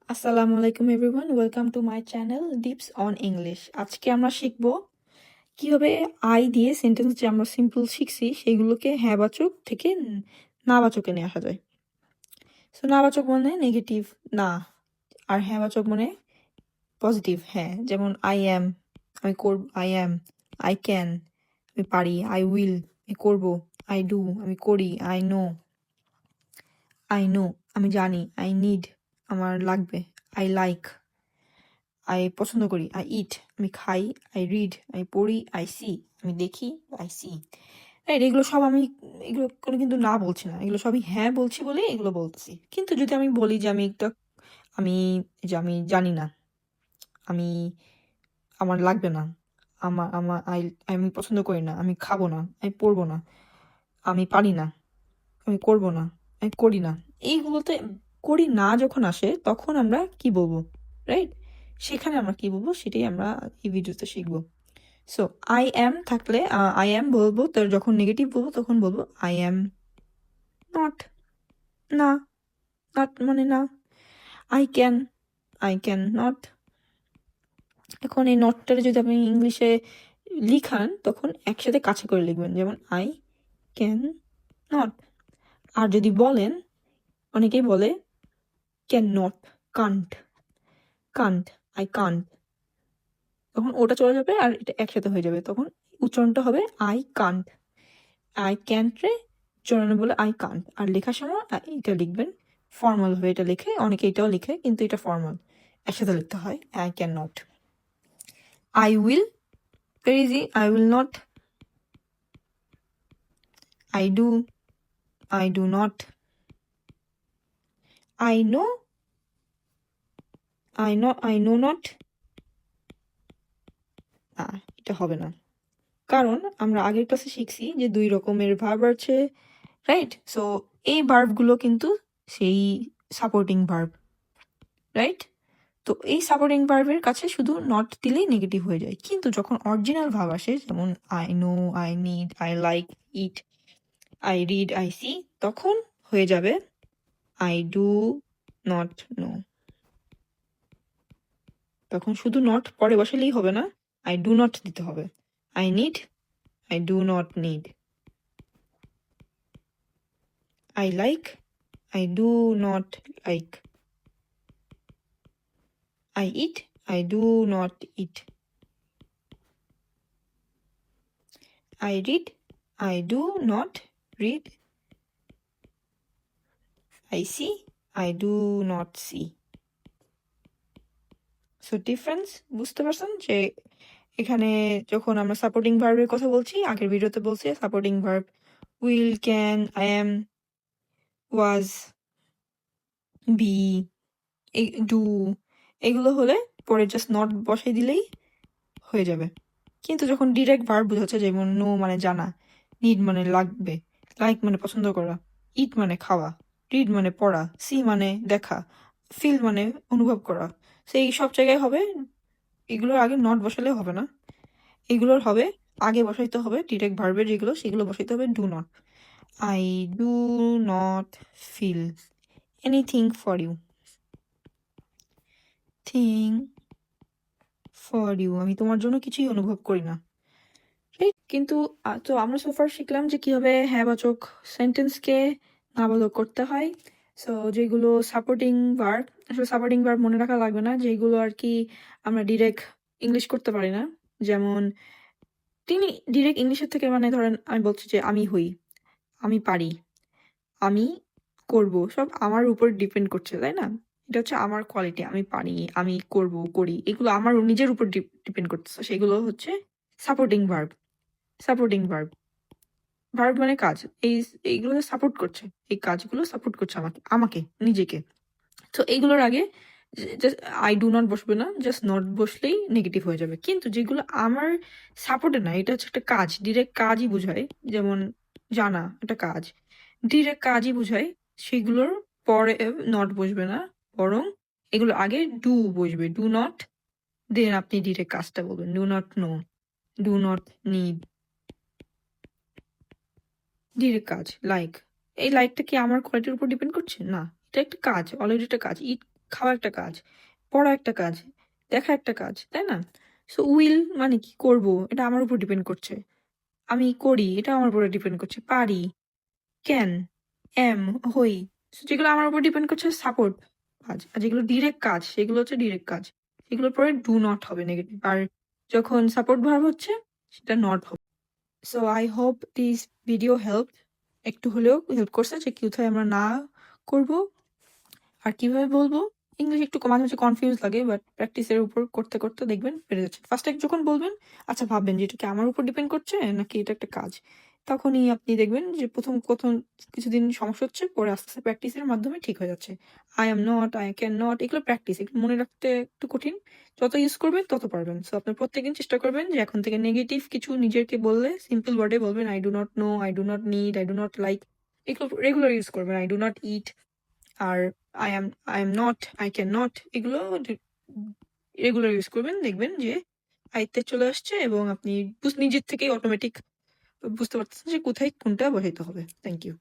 আসসালামু আলাইকুম everyone, welcome to my channel dips on English. আজকে আমরা শিখব কিভাবে আই দিয়ে সেন্টেন্স যে আমরা সিম্পল শিখছি সেগুলোকে হ্যাঁবাচক থেকে নাবাচকে নিয়ে আসা যায়। সো নাবাচক মানে নেগেটিভ না, আর হ্যাঁবাচক মানে পজিটিভ হ্যাঁ। যেমন আই অ্যাম, আমি করব, আই অ্যাম, আই ক্যান, আমি পারি, আই উইল, আমি করব, আই ডু, আমি করি, আই নো, আমি জানি, আই নিড, আমার লাগবে, আই লাইক, আই পছন্দ করি, আই ইট, আমি খাই, আই রিড, আমি পড়ি, আই সি, আমি দেখি, আই সি। রাইট, এগুলো সব আমি, এগুলো কোনো কিন্তু না বলছি না, এগুলো সবই হ্যাঁ বলছি বলে এগুলো বলতেছি। কিন্তু যদি আমি বলি যে আমি একটা, আমি আমি জানি না, আমি, আমার লাগবে না, আমার আমার আই, আমি পছন্দ করি না, আমি খাবো না, আমি পড়বো না, আমি পারি না, আমি করবো না, আমি করি না, এইগুলোতে করি না যখন আসে তখন আমরা কি বলবো? রাইট, সেখানে আমরা কি বলবো সেটাই আমরা এই ভিডিওতে শিখবো। সো আই অ্যাম থাকলে আই অ্যাম বলবো, তো যখন নেগেটিভ বলবো তখন বলবো আই অ্যাম নট, না, নট মানে না। I can not. এখন এই নটটারে যদি আপনি ইংলিশে লিখান তখন একসাথে কাছে করে লিখবেন, যেমন আই ক্যান নট। আর যদি বলেন, অনেকেই বলে can not, can't, can't, I can't, তখন ওটা চলে যাবে আর এটা একসাথে হয়ে যাবে, তখন উচ্চারণটা হবে আই কান্ট। আই ক্যান্ট রে উচ্চারণে বলে আই কান্ট, আর লেখার সময় এটা লিখবেন ফর্মাল ভাবে, এটা লিখে, অনেকে এটাও লিখে কিন্তু এটা ফর্মাল, একসাথে লিখতে হয় I can not. I will, very easy, I will not. I do, I do not. I know, I know not. এটা হবে না, কারণ আমরা আগের ক্লাসে শিখছি যে 2 রকমের ভার্ব আছে, রাইট? সো এই ভার্বগুলো কিন্তু সেই সাপোর্টিং ভার্ব, রাইট? তো এই সাপোর্টিং ভার্বের কাছে শুধু নট দিলেই নেগেটিভ হয়ে যায়, কিন্তু যখন অরিজিনাল ভার্ব আসে, যেমন I know, I need, I like, eat, I read, I see, তখন হয়ে যাবে আই ডু নট নো। তখন শুধু নট পরে বসালেই হবে না, আই ডু নট দিতে হবে। I need, I do not need. I like, I do not like. I eat, I do not eat. I read, I do not read. I see, I do not see. So difference বুঝতে পারছেন যে এখানে যখন আমরা supporting ভার্বের কথা বলছি, আগের ভিডিওতে বলছি supporting verb will, can, I am, was, be, do, এগুলো হলে পরে জাস্ট নট বসাই দিলেই হয়ে যাবে। কিন্তু যখন ডিরেক্ট ভার্ব বোঝাচ্ছে, যেমন নো মানে জানা, নিড মানে লাগবে, লাইক মানে পছন্দ করা, ইট মানে খাওয়া, রিড মানে পড়া, সি মানে দেখা, ফিল মানে অনুভব করা, সেই সব জায়গায় হবে, এগুলোর আগে নট বসালে হবে না, এগুলোর হবে আগে বসাইতে হবে ডিরেক্ট ভার্বের যেগুলো সেগুলো বসাইতে হবে do not. I do not feel anything for you, thing for you, আমি তোমার জন্য কিছুই অনুভব করি না। কিন্তু তো আমরা সোফার শিখলাম যে কিভাবে হ্যাঁবাচক সেন্টেন্সকে নাবাচক করতে হয়। সো যেগুলো সাপোর্টিং ভার্ব, আসলে সাপোর্টিং ভার্ব মনে রাখা লাগবে না, যেগুলো আর কি আমরা ডিরেক্ট ইংলিশ করতে পারি না। যেমন তিনি ডিরেক্ট ইংলিশের থেকে, মানে ধরেন আমি বলছি যে আমি হই, আমি পারি, আমি করব, সব আমার উপর ডিপেন্ড করছে, তাই না? এটা হচ্ছে আমার কোয়ালিটি, আমি পারি, আমি করব, করি, এগুলো আমার নিজের উপর ডিপেন্ড করতেছে, সেগুলো হচ্ছে supporting verb. Supporting verb, verb মানে কাজ, এইগুলো সাপোর্ট করছে, এই কাজগুলো সাপোর্ট করছে আমাকে, নিজেকে। তো এইগুলোর আগে জাস্ট আই ডু নট বসবে না, জাস্ট নট বসলেই নেগেটিভ হয়ে যাবে। কিন্তু যেগুলো আমার সাপোর্টে না, এটা হচ্ছে একটা কাজ, ডিরেক্ট কাজই বোঝায়, যেমন জানা একটা কাজ, ডিরেক্ট কাজই বোঝায়, সেগুলোর পরে নট বসবে না, বরং এগুলো আগে ডু বসবে, ডু নট, দেন আপনি ডিরেক্ট কাজটা বলবেন, do not no, do not need, কাজ, লাইক, এই লাইকটা কি আমার কোয়ালিটির উপর ডিপেন্ড করছে? না, এটা একটা কাজ, অলরেডি একটা কাজ। ইট খাওয়া একটা কাজ, পড়া একটা কাজ, দেখা একটা কাজ, তাই না? সো উইল মানে কি? করব, এটা আমার উপর ডিপেন্ড করছে। আমি করি, এটা আমার উপরে ডিপেন্ড করছে। পারি, ক্যান, এম, হই। সো যেগুলো আমার উপর ডিপেন্ড করছে সাপোর্ট কাজ। আর যেগুলো ডিরেক্ট কাজ সেগুলো হচ্ছে ডিরেক্ট কাজ। সেগুলোর পরে ডু নট হবে নেগেটিভ। আর যখন সাপোর্ট ভার্ব হচ্ছে সেটা নট হবে। So I hope this video help, একটু হলেও হেল্প করছে যে কোথায় আমরা না করব আর কিভাবে বলবো। ইংলিশ একটু মাঝে মাঝে কনফিউজ লাগে, বাট প্র্যাকটিসের উপর করতে করতে দেখবেন পেরে যাচ্ছে। ফার্স্টে যখন বলবেন, আচ্ছা ভাববেন যে এটা কি আমার উপর ডিপেন্ড করছে নাকি এটা একটা কাজ, তখনই আপনি দেখবেন যে প্রথম প্রথম কিছুদিন সমস্যা হচ্ছে, পরে আস্তে আস্তে প্র্যাকটিসের মাধ্যমে ঠিক হয়ে যাচ্ছে। I am not, I can not, এগুলো প্র্যাকটিস, এগুলো মনে রাখতে একটু কঠিন। যত ইউজ করবেন তত পারবেন। সো আপনি প্রত্যেকদিন চেষ্টা করবেন যে এখন থেকে নেগেটিভ কিছু নিজেকে বললে সিম্পল ওয়ার্ডে বলবেন। I do not know, I do not need, I do not like, এগুলো রেগুলার ইউজ করবেন। আই ডু নট ইট, আর I am not, I can not, এগুলো রেগুলার ইউজ করবেন। দেখবেন যে আয়ত্তে চলে আসছে এবং আপনি নিজের থেকেই অটোমেটিক বুঝতে পারতেছেন যে কোথায় কোনটা বসাইতে হবে। Thank you.